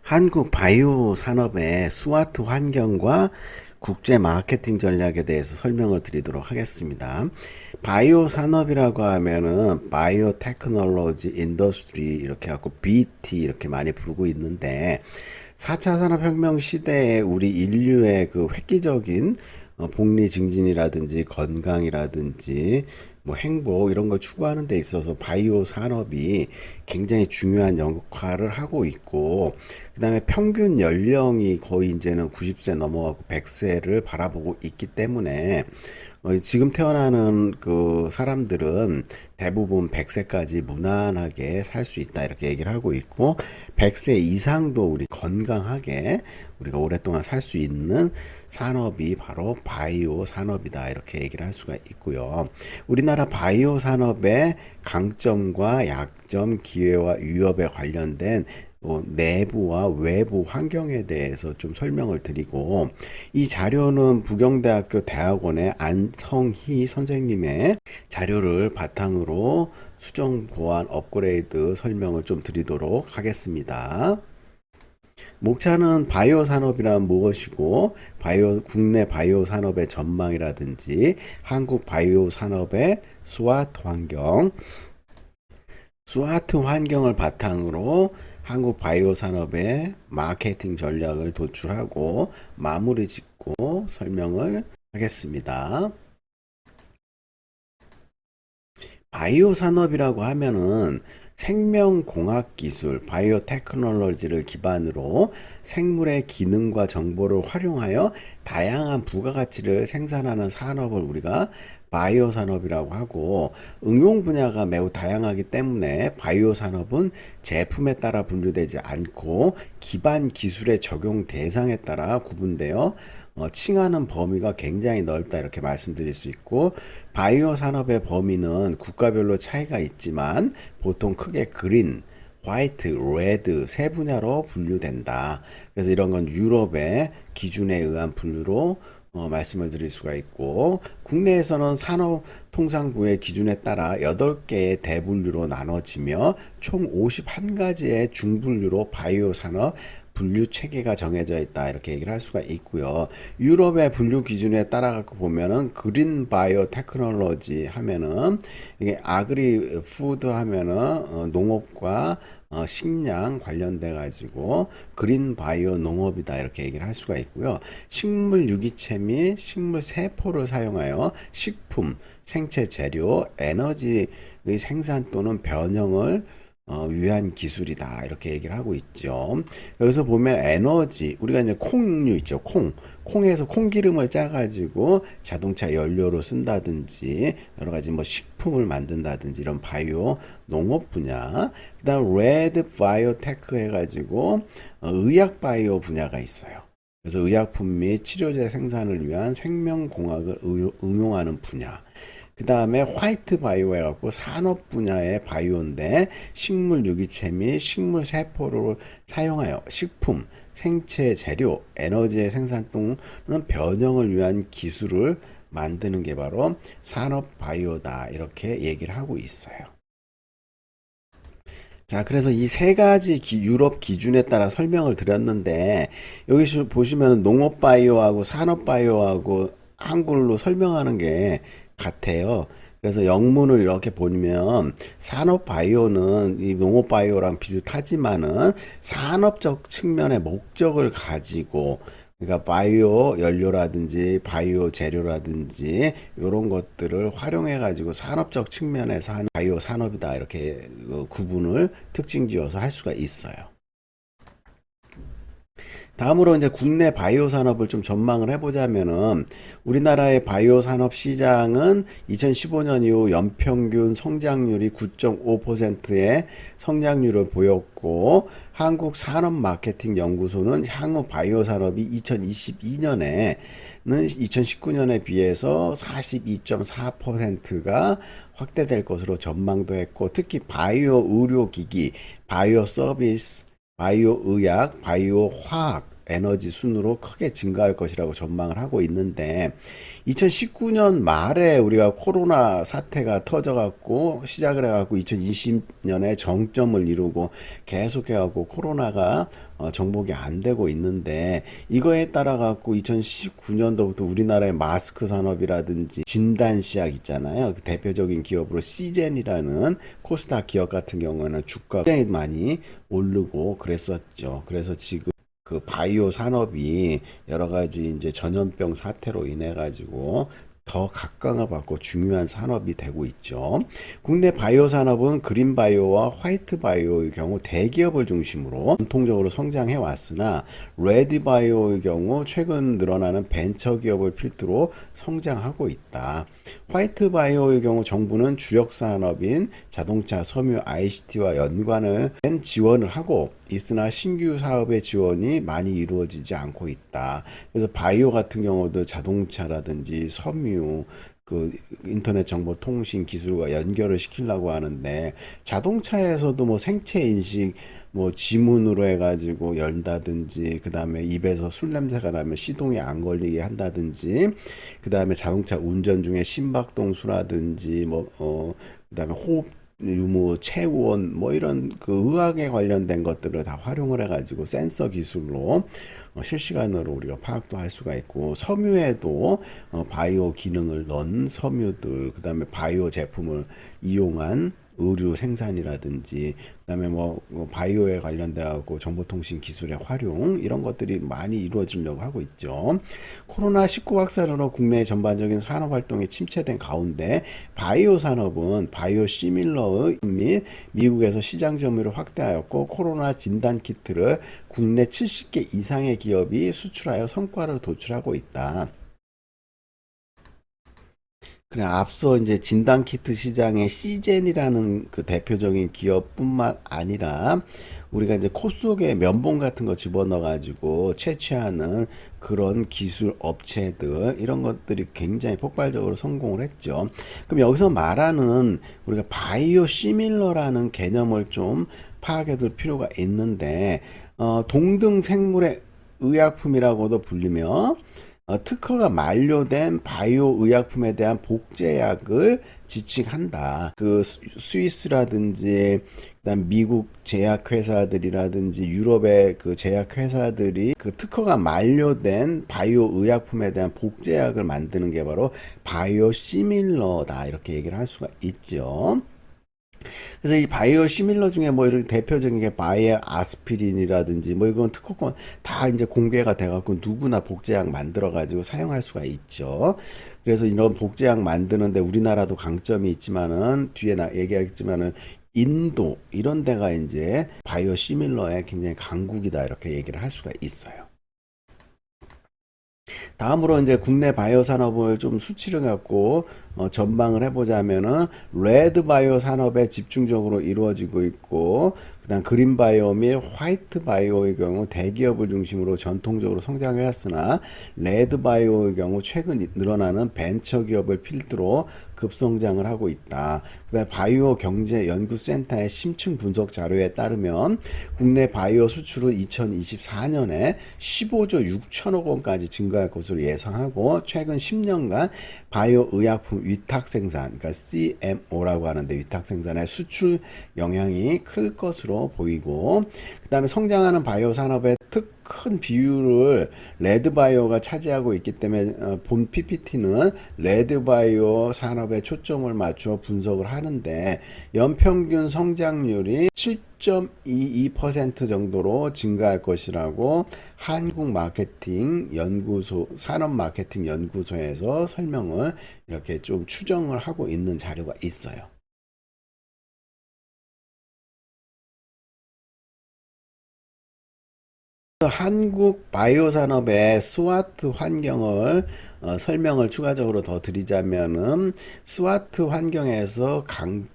한국 바이오 산업의 스와트 환경과 국제 마케팅 전략에 대해서 설명을 드리도록 하겠습니다. 바이오 산업이라고 하면은 바이오 테크놀로지 인더스트리 이렇게 하고 BT 이렇게 많이 부르고 있는데 4차 산업혁명 시대에 우리 인류의 그 획기적인 복리 증진이라든지 건강이라든지 뭐 행복 이런 걸 추구하는 데 있어서 바이오 산업이 굉장히 중요한 역할을 하고 있고, 그다음에 평균 연령이 거의 이제는 90세 넘어가고 100세를 바라보고 있기 때문에 지금 태어나는 그 사람들은 대부분 100세까지 무난하게 살 수 있다 이렇게 얘기를 하고 있고, 100세 이상도 우리 건강하게 우리가 오랫동안 살 수 있는 산업이 바로 바이오 산업이다 이렇게 얘기를 할 수가 있고요. 우리나라 바이오 산업의 강점과 약점, 기회와 위협에 관련된 내부와 외부 환경에 대해서 좀 설명을 드리고, 이 자료는 부경대학교 대학원의 안성희 선생님의 자료를 바탕으로 수정 보완 업그레이드 설명을 좀 드리도록 하겠습니다. 목차는 바이오 산업이란 무엇이고, 국내 바이오 산업의 전망이라든지 한국 바이오 산업의 스와트 환경, 스와트 환경을 바탕으로 한국 바이오 산업의 마케팅 전략을 도출하고 마무리 짓고 설명을 하겠습니다. 바이오 산업이라고 하면은 생명공학 기술, 바이오 테크놀로지를 기반으로 생물의 기능과 정보를 활용하여 다양한 부가가치를 생산하는 산업을 우리가 바이오 산업이라고 하고, 응용 분야가 매우 다양하기 때문에 바이오 산업은 제품에 따라 분류되지 않고 기반 기술의 적용 대상에 따라 구분되어 칭하는 범위가 굉장히 넓다 이렇게 말씀드릴 수 있고, 바이오 산업의 범위는 국가별로 차이가 있지만 보통 크게 그린, 화이트, 레드 세 분야로 분류된다. 그래서 이런 건 유럽의 기준에 의한 분류로 말씀을 드릴 수가 있고, 국내에서는 산업통상부의 기준에 따라 8개의 대분류로 나눠지며 총 51가지의 중분류로 바이오 산업 분류 체계가 정해져 있다 이렇게 얘기를 할 수가 있고요. 유럽의 분류 기준에 따라 갖고 보면은 그린 바이오 테크놀로지 하면은 이게 아그리 푸드 하면은 농업과 식량 관련돼 가지고 그린 바이오 농업이다 이렇게 얘기를 할 수가 있고요. 식물 유기체 및 식물 세포를 사용하여 식품, 생체 재료, 에너지의 생산 또는 변형을 위한 기술이다 이렇게 얘기를 하고 있죠. 여기서 보면 에너지, 우리가 이제 콩류 있죠. 콩에서 콩기름을 짜가지고 자동차 연료로 쓴다든지 여러 가지 뭐 식품을 만든다든지 이런 바이오 농업 분야, 그다음 레드 바이오테크 해가지고 의약 바이오 분야가 있어요. 그래서 의약품 및 치료제 생산을 위한 생명공학을 응용하는 분야. 그 다음에 화이트 바이오 해갖고 산업 분야의 바이오인데, 식물 유기체 및 식물 세포를 사용하여 식품, 생체 재료, 에너지의 생산 또는 변형을 위한 기술을 만드는 게 바로 산업 바이오다 이렇게 얘기를 하고 있어요. 자, 그래서 이 세 가지 유럽 기준에 따라 설명을 드렸는데, 여기 보시면 농업 바이오하고 산업 바이오하고 한글로 설명하는 게 같아요. 그래서 영문을 이렇게 보면 산업 바이오는 이 농업 바이오랑 비슷하지만은 산업적 측면의 목적을 가지고, 그러니까 바이오 연료라든지 바이오 재료라든지 이런 것들을 활용해 가지고 산업적 측면에서 하는 바이오 산업이다 이렇게 구분을 특징 지어서 할 수가 있어요. 다음으로 이제 국내 바이오 산업을 좀 전망을 해보자면은, 우리나라의 바이오 산업 시장은 2015년 이후 연평균 성장률이 9.5%의 성장률을 보였고, 한국 산업 마케팅 연구소는 향후 바이오 산업이 2022년에는 2019년에 비해서 42.4%가 확대될 것으로 전망도 했고, 특히 바이오 의료기기, 바이오 서비스, 바이오 의약, 바이오 화학 에너지 순으로 크게 증가할 것이라고 전망을 하고 있는데 2019년 말에 우리가 코로나 사태가 터져갖고 시작을 해갖고 2020년에 정점을 이루고 계속해갖고 코로나가 정복이 안 되고 있는데 이거에 따라 갖고 2019년도부터 우리나라의 마스크 산업이라든지 진단시약 있잖아요. 그 대표적인 기업으로 시젠이라는 코스닥 기업 같은 경우에는 주가가 굉장히 많이 오르고 그랬었죠. 그래서 지금 그 바이오 산업이 여러 가지 이제 전염병 사태로 인해 가지고 더 각광을 받고 중요한 산업이 되고 있죠. 국내 바이오 산업은 그린 바이오와 화이트 바이오의 경우 대기업을 중심으로 전통적으로 성장해 왔으나 레드 바이오의 경우 최근 늘어나는 벤처 기업을 필두로 성장하고 있다. 화이트 바이오의 경우 정부는 주력 산업인 자동차, 섬유, ICT와 연관을 지원을 하고 있으나 신규 사업의 지원이 많이 이루어지지 않고 있다. 그래서 바이오 같은 경우도 자동차라든지 섬유, 그 인터넷 정보 통신 기술과 연결을 시키려고 하는데 자동차에서도 뭐 생체 인식 뭐 지문으로 해가지고 열다든지 그 다음에 입에서 술 냄새가 나면 시동이 안 걸리게 한다든지 그 다음에 자동차 운전 중에 심박동수라든지 그 다음에 호흡 유무, 체온, 뭐 이런 그 의학에 관련된 것들을 다 활용을 해가지고 센서 기술로 실시간으로 우리가 파악도 할 수가 있고 섬유에도 바이오 기능을 넣은 섬유들, 그 다음에 바이오 제품을 이용한 의류 생산이라든지 그다음에 바이오에 관련돼 갖고 정보통신 기술의 활용 이런 것들이 많이 이루어지려고 하고 있죠. 코로나19 확산으로 국내 전반적인 산업 활동이 침체된 가운데 바이오 산업은 바이오 시밀러 및 미국에서 시장 점유를 확대하였고 코로나 진단 키트를 국내 70개 이상의 기업이 수출하여 성과를 도출하고 있다. 그래, 앞서 이제 진단키트 시장의 시젠이라는 그 대표적인 기업뿐만 아니라 우리가 이제 코 속에 면봉 같은 거 집어넣어 가지고 채취하는 그런 기술 업체들 이런 것들이 굉장히 폭발적으로 성공을 했죠. 그럼 여기서 말하는 우리가 바이오 시밀러라는 개념을 좀 파악해 둘 필요가 있는데 동등 생물의 의약품이라고도 불리며 특허가 만료된 바이오 의약품에 대한 복제약을 지칭한다. 그 스위스라든지 그다음 미국 제약회사들이라든지 유럽의 그 제약회사들이 그 특허가 만료된 바이오 의약품에 대한 복제약을 만드는 게 바로 바이오 시밀러다 이렇게 얘기를 할 수가 있죠. 그래서 이 바이오 시밀러 중에 뭐 이런 대표적인 게 바이오 아스피린이라든지 뭐 이건 특허권 다 이제 공개가 돼갖고 누구나 복제약 만들어가지고 사용할 수가 있죠. 그래서 이런 복제약 만드는데 우리나라도 강점이 있지만은 뒤에 얘기하겠지만은 인도 이런 데가 이제 바이오 시밀러의 굉장히 강국이다 이렇게 얘기를 할 수가 있어요. 다음으로 이제 국내 바이오 산업을 좀 수치를 갖고 전망을 해보자면은 레드 바이오 산업에 집중적으로 이루어지고 있고 그다음 그린 바이오 및 화이트 바이오의 경우 대기업을 중심으로 전통적으로 성장해왔으나 레드 바이오의 경우 최근 늘어나는 벤처 기업을 필두로 급성장을 하고 있다. 그다음 바이오 경제 연구센터의 심층 분석 자료에 따르면 국내 바이오 수출은 2024년에 15조 6천억 원까지 증가할 것으로 예상하고 최근 10년간 바이오 의약품 위탁 생산, 그러니까 CMO라고 하는데 위탁 생산의 수출 영향이 클 것으로 보이고 그다음에 성장하는 바이오 산업의 큰 비율을 레드 바이오가 차지하고 있기 때문에 본 PPT는 레드 바이오 산업에 초점을 맞춰 분석을 하는데 연평균 성장률이 7.22% 정도로 증가할 것이라고 한국 마케팅 연구소 산업 마케팅 연구소에서 설명을 이렇게 좀 추정을 하고 있는 자료가 있어요. 한국 바이오 산업의 스와트 환경을 설명을 추가적으로 더 드리자면은 스와트 환경에서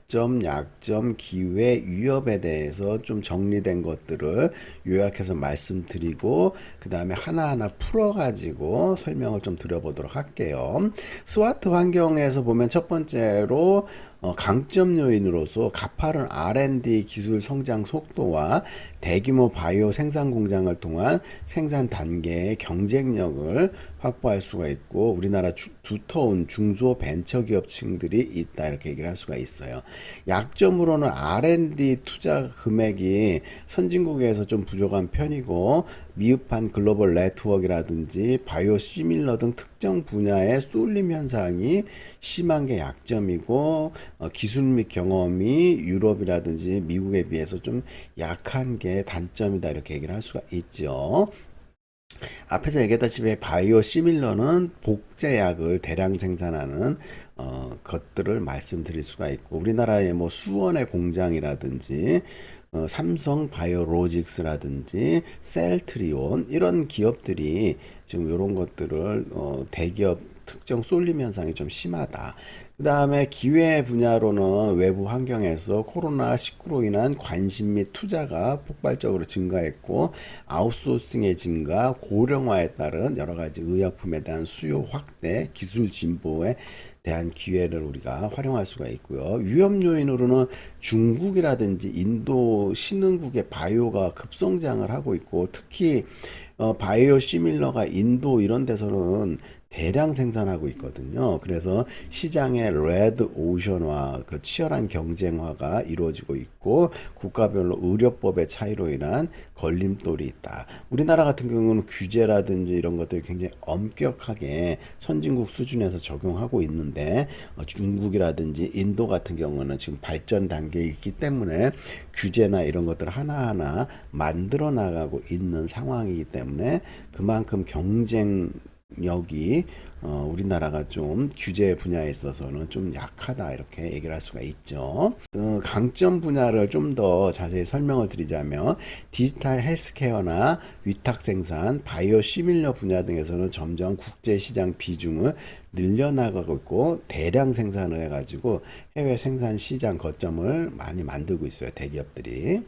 장점, 약점, 기회, 위협에 대해서 좀 정리된 것들을 요약해서 말씀드리고 그 다음에 하나하나 풀어가지고 설명을 좀 드려보도록 할게요. 스와트 환경에서 보면 첫 번째로 강점 요인으로서 가파른 R&D 기술 성장 속도와 대규모 바이오 생산 공장을 통한 생산 단계의 경쟁력을 확보할 수가 있고 우리나라 두터운 중소 벤처기업층들이 있다 이렇게 얘기를 할 수가 있어요. 약점으로는 R&D 투자 금액이 선진국에서 좀 부족한 편이고 미흡한 글로벌 네트워크라든지 바이오 시밀러 등 특정 분야의 쏠림 현상이 심한 게 약점이고 기술 및 경험이 유럽이라든지 미국에 비해서 좀 약한 게 단점이다 이렇게 얘기를 할 수가 있죠. 앞에서 얘기했다시피 바이오 시밀러는 복제약을 대량 생산하는 것들을 말씀드릴 수가 있고 우리나라의 뭐 수원의 공장이라든지 삼성 바이오로직스라든지 셀트리온 이런 기업들이 지금 이런 것들을 대기업 특정 쏠림 현상이 좀 심하다. 그 다음에 기회 분야로는 외부 환경에서 코로나19로 인한 관심 및 투자가 폭발적으로 증가했고 아웃소싱의 증가, 고령화에 따른 여러 가지 의약품에 대한 수요 확대, 기술 진보에 대한 기회를 우리가 활용할 수가 있고요. 위험 요인으로는 중국이라든지 인도 신흥국의 바이오가 급성장을 하고 있고 특히 바이오 시밀러가 인도 이런 데서는 대량 생산하고 있거든요. 그래서 시장의 레드 오션화, 그 치열한 경쟁화가 이루어지고 있고 국가별로 의료법의 차이로 인한 걸림돌이 있다. 우리나라 같은 경우는 규제라든지 이런 것들이 굉장히 엄격하게 선진국 수준에서 적용하고 있는데 중국이라든지 인도 같은 경우는 지금 발전 단계에 있기 때문에 규제나 이런 것들 하나하나 만들어 나가고 있는 상황이기 때문에 그만큼 경쟁력이 우리나라가 좀 규제 분야에 있어서는 좀 약하다 이렇게 얘기를 할 수가 있죠. 강점 분야를 좀 더 자세히 설명을 드리자면 디지털 헬스케어나 위탁 생산, 바이오 시밀러 분야 등에서는 점점 국제 시장 비중을 늘려나가고 있고 대량 생산을 해가지고 해외 생산 시장 거점을 많이 만들고 있어요. 대기업들이.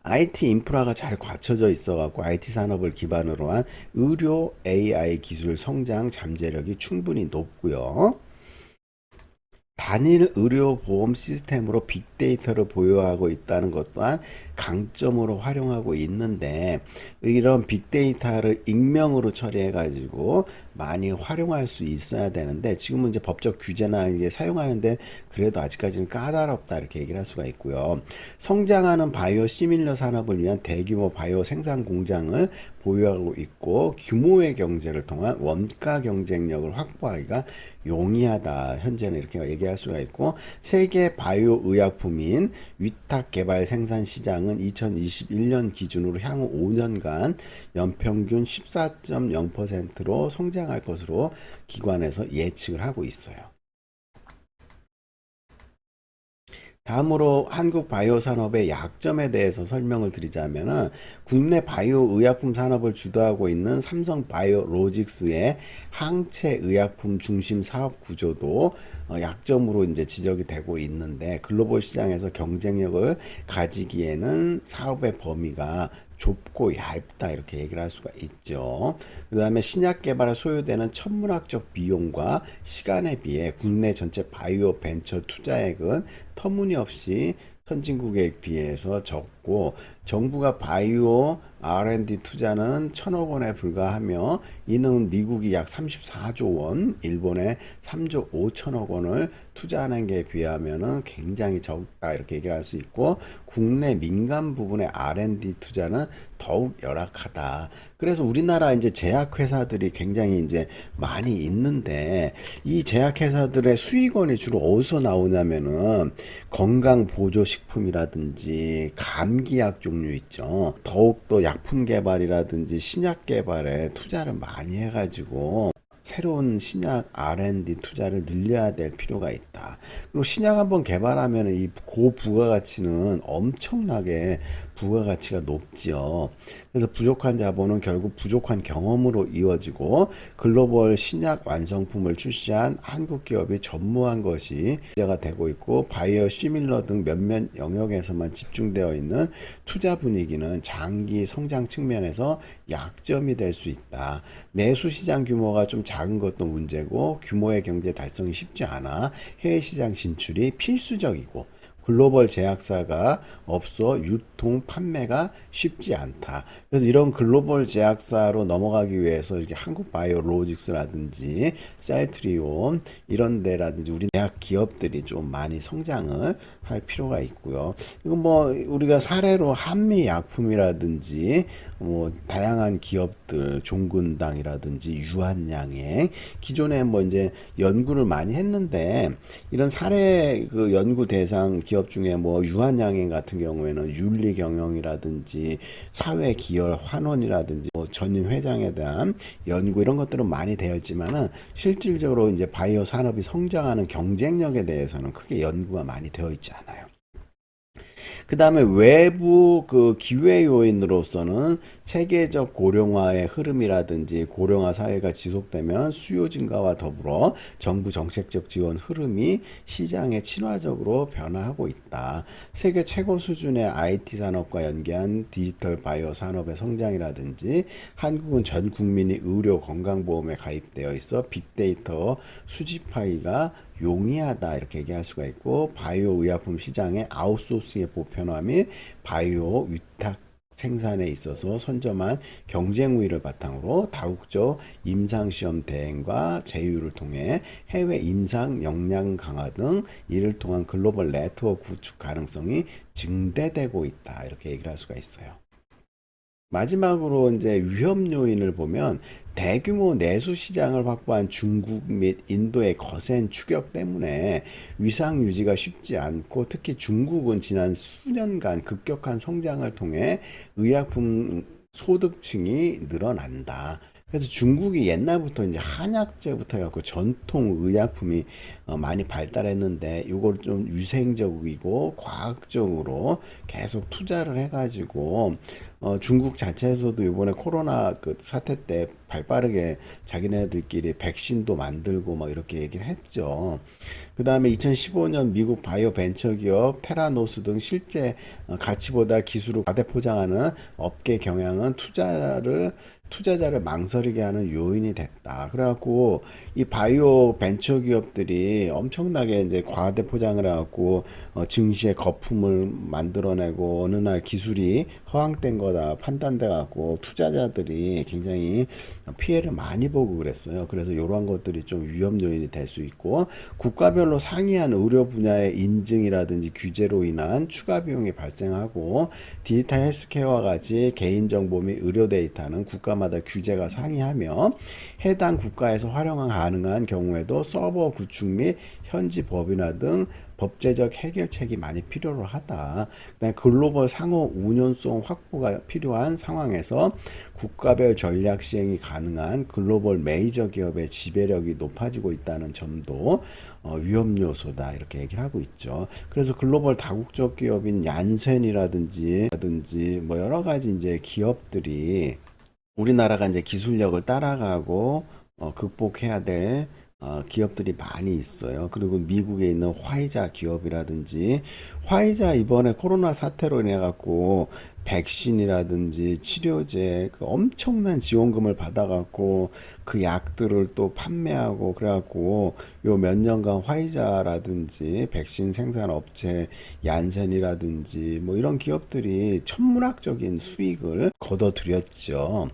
IT 인프라가 잘 갖춰져 있어갖고 IT 산업을 기반으로 한 의료 AI 기술 성장 잠재력이 충분히 높고요. 단일 의료 보험 시스템으로 빅데이터를 보유하고 있다는 것 또한 강점으로 활용하고 있는데 이런 빅데이터를 익명으로 처리해 가지고 많이 활용할 수 있어야 되는데 지금은 이제 법적 규제나 이게 사용하는데 그래도 아직까지는 까다롭다 이렇게 얘기를 할 수가 있고요. 성장하는 바이오 시밀러 산업을 위한 대규모 바이오 생산 공장을 보유하고 있고 규모의 경제를 통한 원가 경쟁력을 확보하기가 용이하다. 현재는 이렇게 얘기할 수가 있고 세계 바이오 의약품인 위탁 개발 생산 시장은 2021년 기준으로 향후 5년간 연평균 14.0%로 성장할 것으로 기관에서 예측을 하고 있어요. 다음으로 한국 바이오 산업의 약점에 대해서 설명을 드리자면은 국내 바이오 의약품 산업을 주도하고 있는 삼성 바이오로직스의 항체 의약품 중심 사업 구조도 약점으로 이제 지적이 되고 있는데 글로벌 시장에서 경쟁력을 가지기에는 사업의 범위가 좁고 얇다 이렇게 얘기를 할 수가 있죠. 그 다음에 신약 개발에 소요되는 천문학적 비용과 시간에 비해 국내 전체 바이오 벤처 투자액은 터무니없이 선진국에 비해서 적고 정부가 바이오 R&D 투자는 1,000억 원에 불과하며 이는 미국이 약 34조 원, 일본에 3조 5천억 원을 투자하는 게 비하면은 굉장히 적다 이렇게 얘기를 할 수 있고 국내 민간 부분의 R&D 투자는 더욱 열악하다. 그래서 우리나라 이제 제약회사들이 굉장히 이제 많이 있는데 이 제약회사들의 수익원이 주로 어디서 나오냐면은 건강보조식품이라든지 감기약 종류 있죠. 더욱더 약품 개발이라든지 신약 개발에 투자를 많이 해가지고 새로운 신약 R&D 투자를 늘려야 될 필요가 있다. 그리고 신약 한번 개발하면 이 고부가가치는 엄청나게 부가가치가 높지요. 그래서 부족한 자본은 결국 부족한 경험으로 이어지고 글로벌 신약 완성품을 출시한 한국 기업이 전무한 것이 문제가 되고 있고 바이오 시밀러 등 몇몇 영역에서만 집중되어 있는 투자 분위기는 장기 성장 측면에서 약점이 될 수 있다. 내수 시장 규모가 좀 작은 것도 문제고 규모의 경제 달성이 쉽지 않아 해외 시장 진출이 필수적이고 글로벌 제약사가 없어 유통 판매가 쉽지 않다. 그래서 이런 글로벌 제약사로 넘어가기 위해서 이렇게 한국 바이오로직스라든지 셀트리온 이런 데라든지 우리 대학 기업들이 좀 많이 성장을 할 필요가 있고요. 이건 뭐 우리가 사례로 한미약품이라든지 뭐 다양한 기업들 종근당이라든지 유한양행 기존에 뭐 이제 연구를 많이 했는데 이런 사례 그 연구 대상 기업 중에 뭐 유한양행 같은 경우에는 윤리경영이라든지 사회기열 환원이라든지 뭐 전임 회장에 대한 연구 이런 것들은 많이 되어 있지만은 실질적으로 이제 바이오 산업이 성장하는 경쟁력에 대해서는 크게 연구가 많이 되어 있지 않아요. 그 다음에 외부 그 기회 요인으로서는 세계적 고령화의 흐름이라든지 고령화 사회가 지속되면 수요 증가와 더불어 정부 정책적 지원 흐름이 시장에 친화적으로 변화하고 있다. 세계 최고 수준의 IT 산업과 연계한 디지털 바이오 산업의 성장이라든지 한국은 전 국민이 의료 건강보험에 가입되어 있어 빅데이터 수집하기가 용이하다 이렇게 얘기할 수가 있고 바이오 의약품 시장의 아웃소싱의 보편화 및 바이오 위탁 생산에 있어서 선점한 경쟁 우위를 바탕으로 다국적 임상시험 대행과 제휴를 통해 해외 임상 역량 강화 등 이를 통한 글로벌 네트워크 구축 가능성이 증대되고 있다 이렇게 얘기를 할 수가 있어요. 마지막으로 이제 위험 요인을 보면 대규모 내수 시장을 확보한 중국 및 인도의 거센 추격 때문에 위상 유지가 쉽지 않고 특히 중국은 지난 수년간 급격한 성장을 통해 의약품 소득층이 늘어난다. 그래서 중국이 옛날부터 이제 한약재부터 해갖고 전통 의약품이 많이 발달했는데 이걸 좀 위생적이고 과학적으로 계속 투자를 해가지고 중국 자체에서도 이번에 코로나 그 사태 때 발빠르게 자기네들끼리 백신도 만들고 막 이렇게 얘기를 했죠. 그 다음에 2015년 미국 바이오 벤처 기업 테라노스 등 실제 가치보다 기술을 과대포장하는 업계 경향은 투자자를 망설이게 하는 요인이 됐다. 그래갖고 이 바이오 벤처 기업들이 엄청나게 이제 과대포장을 해갖고 증시에 거품을 만들어내고 어느 날 기술이 허황된 거다 판단돼 갖고 투자자들이 굉장히 피해를 많이 보고 그랬어요. 그래서 이러한 것들이 좀 위험 요인이 될 수 있고 국가별로 상이한 의료 분야의 인증이라든지 규제로 인한 추가 비용이 발생하고 디지털 헬스케어와 같이 개인정보 및 의료 데이터는 국가마다 규제가 상이하며 해당 국가에서 활용 가능한 경우에도 서버 구축 및 현지 법인화 등 법제적 해결책이 많이 필요로 하다. 그다음에 글로벌 상호 운용성 확보가 필요한 상황에서 국가별 전략 시행이 가능한 글로벌 메이저 기업의 지배력이 높아지고 있다는 점도 위험 요소다 이렇게 얘기를 하고 있죠. 그래서 글로벌 다국적 기업인 얀센이라든지 뭐 여러 가지 이제 기업들이 우리나라가 이제 기술력을 따라가고 극복해야 될 기업들이 많이 있어요. 그리고 미국에 있는 화이자 기업이라든지 화이자 이번에 코로나 사태로 인해 갖고 백신이라든지 치료제 그 엄청난 지원금을 받아 갖고 그 약들을 또 판매하고 그래 갖고 요 몇 년간 화이자라든지 백신 생산 업체 얀센이라든지 뭐 이런 기업들이 천문학적인 수익을 거둬들였죠.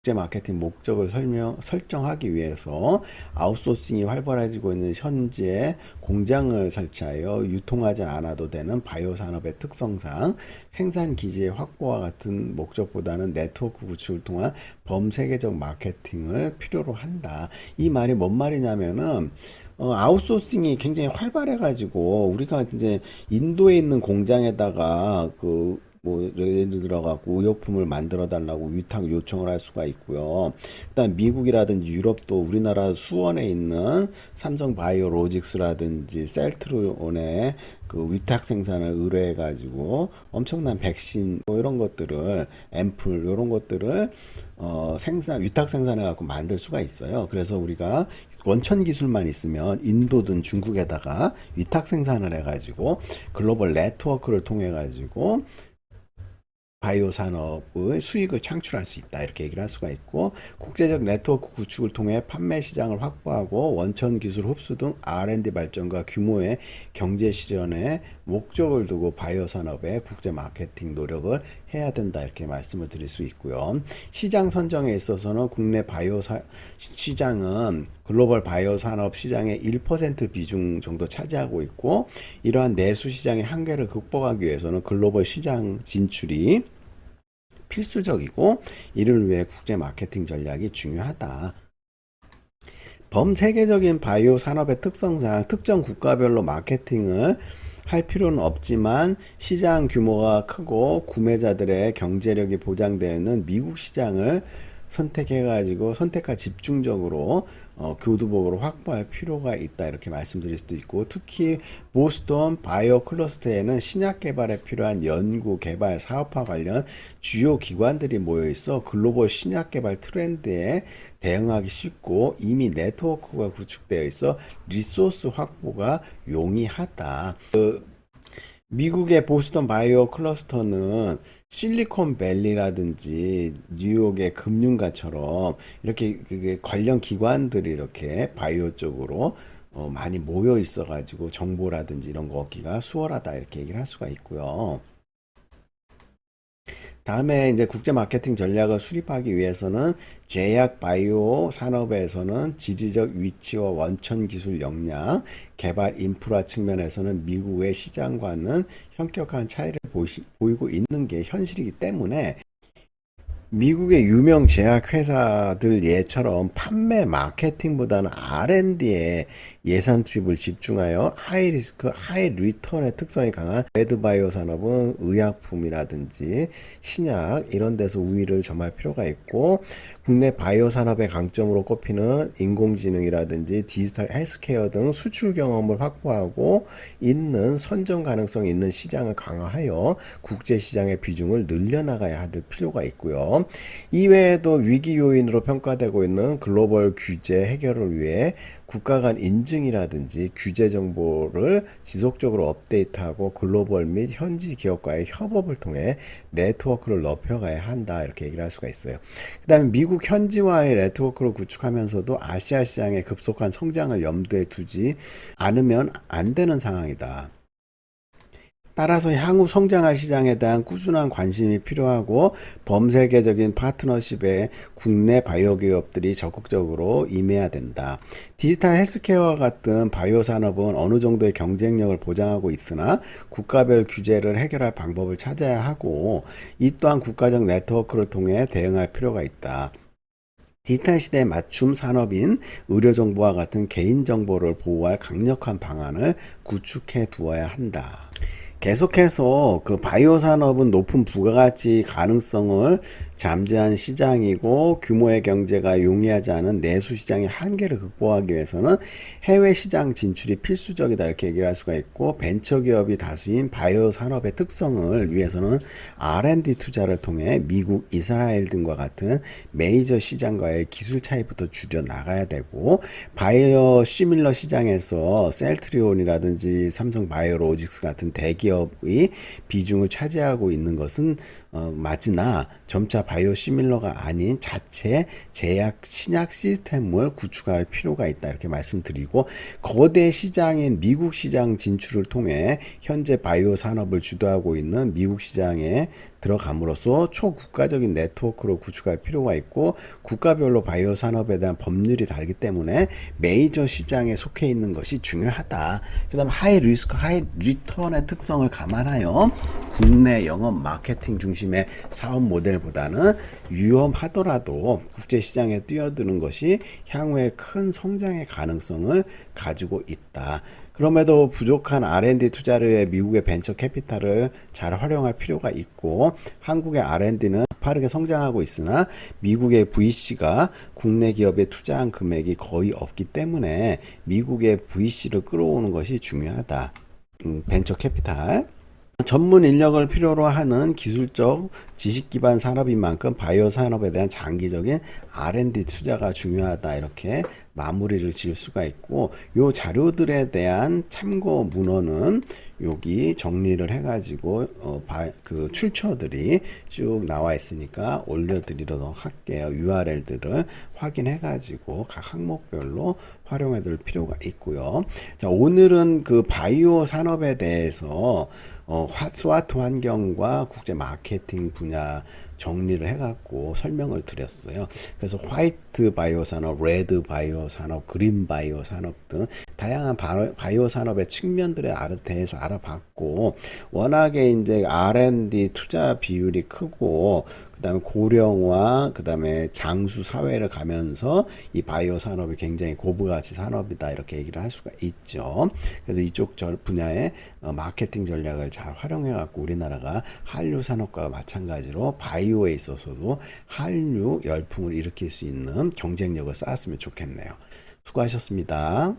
국제 마케팅 목적을 설정하기 위해서 아웃소싱이 활발해지고 있는 현지에 공장을 설치하여 유통하지 않아도 되는 바이오 산업의 특성상 생산 기지의 확보와 같은 목적보다는 네트워크 구축을 통한 범세계적 마케팅을 필요로 한다. 이 말이 뭔 말이냐면은 아웃소싱이 굉장히 활발해가지고 우리가 이제 인도에 있는 공장에다가 그 뭐 예를 들어 갖고 의약품을 만들어 달라고 위탁 요청을 할 수가 있고요. 일단 미국이라든지 유럽도 우리나라 수원에 있는 삼성 바이오로직스라든지 셀트리온의 그 위탁 생산을 의뢰해 가지고 엄청난 백신 뭐 이런 것들을 앰플 이런 것들을 생산 위탁 생산해 갖고 만들 수가 있어요. 그래서 우리가 원천 기술만 있으면 인도든 중국에다가 위탁 생산을 해 가지고 글로벌 네트워크를 통해 가지고 바이오 산업의 수익을 창출할 수 있다 이렇게 얘기를 할 수가 있고, 국제적 네트워크 구축을 통해 판매 시장을 확보하고 원천 기술 흡수 등 R&D 발전과 규모의 경제 실현에 목적을 두고 바이오 산업의 국제 마케팅 노력을 해야 된다 이렇게 말씀을 드릴 수 있고요. 시장 선정에 있어서는 국내 시장은 글로벌 바이오 산업 시장의 1% 비중 정도 차지하고 있고, 이러한 내수 시장의 한계를 극복하기 위해서는 글로벌 시장 진출이 필수적이고, 이를 위해 국제 마케팅 전략이 중요하다. 범세계적인 바이오 산업의 특성상 특정 국가별로 마케팅을 할 필요는 없지만, 시장 규모가 크고 구매자들의 경제력이 보장되어 있는 미국 시장을 선택해가지고 선택과 집중적으로 교두보를 확보할 필요가 있다 이렇게 말씀드릴 수도 있고, 특히 보스턴 바이오 클러스터에는 신약 개발에 필요한 연구 개발 사업화 관련 주요 기관들이 모여 있어 글로벌 신약 개발 트렌드에 대응하기 쉽고, 이미 네트워크가 구축되어 있어 리소스 확보가 용이하다. 미국의 보스턴 바이오 클러스터는 실리콘밸리라든지 뉴욕의 금융가처럼 이렇게 그게 관련 기관들이 이렇게 바이오 쪽으로 많이 모여 있어 가지고 정보라든지 이런 거 얻기가 수월하다 이렇게 얘기를 할 수가 있고요. 다음에 이제 국제 마케팅 전략을 수립하기 위해서는 제약 바이오 산업에서는 지리적 위치와 원천 기술 역량, 개발 인프라 측면에서는 미국의 시장과는 현격한 차이를 보이고 있는 게 현실이기 때문에, 미국의 유명 제약 회사들 예처럼 판매 마케팅보다는 R&D에 예산 투입을 집중하여 하이 리스크 하이 리턴의 특성이 강한 레드바이오 산업은 의약품이라든지 신약 이런 데서 우위를 점할 필요가 있고, 국내 바이오 산업의 강점으로 꼽히는 인공지능이라든지 디지털 헬스케어 등 수출 경험을 확보하고 있는 선정 가능성이 있는 시장을 강화하여 국제 시장의 비중을 늘려나가야 할 필요가 있고요. 이외에도 위기 요인으로 평가되고 있는 글로벌 규제 해결을 위해 국가 간 인증이라든지 규제 정보를 지속적으로 업데이트하고 글로벌 및 현지 기업과의 협업을 통해 네트워크를 높여가야 한다 이렇게 얘기를 할 수가 있어요. 그 다음에 미국 현지와의 네트워크를 구축하면서도 아시아 시장의 급속한 성장을 염두에 두지 않으면 안 되는 상황이다. 따라서 향후 성장할 시장에 대한 꾸준한 관심이 필요하고, 범세계적인 파트너십에 국내 바이오 기업들이 적극적으로 임해야 된다. 디지털 헬스케어와 같은 바이오 산업은 어느 정도의 경쟁력을 보장하고 있으나 국가별 규제를 해결할 방법을 찾아야 하고, 이 또한 국가적 네트워크를 통해 대응할 필요가 있다. 디지털 시대에 맞춤 산업인 의료정보와 같은 개인정보를 보호할 강력한 방안을 구축해 두어야 한다. 계속해서 그 바이오 산업은 높은 부가가치 가능성을 잠재한 시장이고, 규모의 경제가 용이하지 않은 내수 시장의 한계를 극복하기 위해서는 해외 시장 진출이 필수적이다 이렇게 얘기를 할 수가 있고, 벤처기업이 다수인 바이오 산업의 특성을 위해서는 R&D 투자를 통해 미국, 이스라엘 등과 같은 메이저 시장과의 기술 차이부터 줄여 나가야 되고, 바이오 시밀러 시장에서 셀트리온이라든지 삼성 바이오로직스 같은 대기업의 비중을 차지하고 있는 것은 맞으나 점차 바이오 시밀러가 아닌 자체 제약 신약 시스템을 구축할 필요가 있다 이렇게 말씀드리고, 거대 시장인 미국 시장 진출을 통해 현재 바이오 산업을 주도하고 있는 미국 시장에 들어감으로써 초국가적인 네트워크로 구축할 필요가 있고, 국가별로 바이오 산업에 대한 법률이 다르기 때문에 메이저 시장에 속해 있는 것이 중요하다. 그 다음 하이 리스크 하이 리턴의 특성을 감안하여 국내 영업 마케팅 중심의 사업 모델보다는 위험하더라도 국제 시장에 뛰어드는 것이 향후에 큰 성장의 가능성을 가지고 있다. 그럼에도 부족한 R&D 투자를 위해 미국의 벤처 캐피탈을 잘 활용할 필요가 있고, 한국의 R&D는 빠르게 성장하고 있으나 미국의 VC가 국내 기업에 투자한 금액이 거의 없기 때문에 미국의 VC를 끌어오는 것이 중요하다. 벤처 캐피탈. 전문 인력을 필요로 하는 기술적 지식 기반 산업인 만큼 바이오 산업에 대한 장기적인 R&D 투자가 중요하다. 이렇게 마무리를 지을 수가 있고, 요 자료들에 대한 참고 문헌은 여기 정리를 해가지고 그 출처들이 쭉 나와 있으니까 올려드리도록 할게요. URL들을 확인해가지고 각 항목별로 활용해 둘 필요가 있고요. 자, 오늘은 그 바이오 산업에 대해서 스와트 환경과 국제 마케팅 분야 정리를 해갖고 설명을 드렸어요. 그래서 화이트 바이오 산업, 레드 바이오 산업, 그린 바이오 산업 등 다양한 바이오 산업의 측면들에 대해서 알아봤고, 워낙에 이제 R&D 투자 비율이 크고, 그다음에 고령화, 그다음에 장수 사회를 가면서 이 바이오 산업이 굉장히 고부가치 산업이다 이렇게 얘기를 할 수가 있죠. 그래서 이쪽 분야의 마케팅 전략을 잘 활용해 갖고 우리나라가 한류 산업과 마찬가지로 바이오에 있어서도 한류 열풍을 일으킬 수 있는 경쟁력을 쌓았으면 좋겠네요. 수고하셨습니다.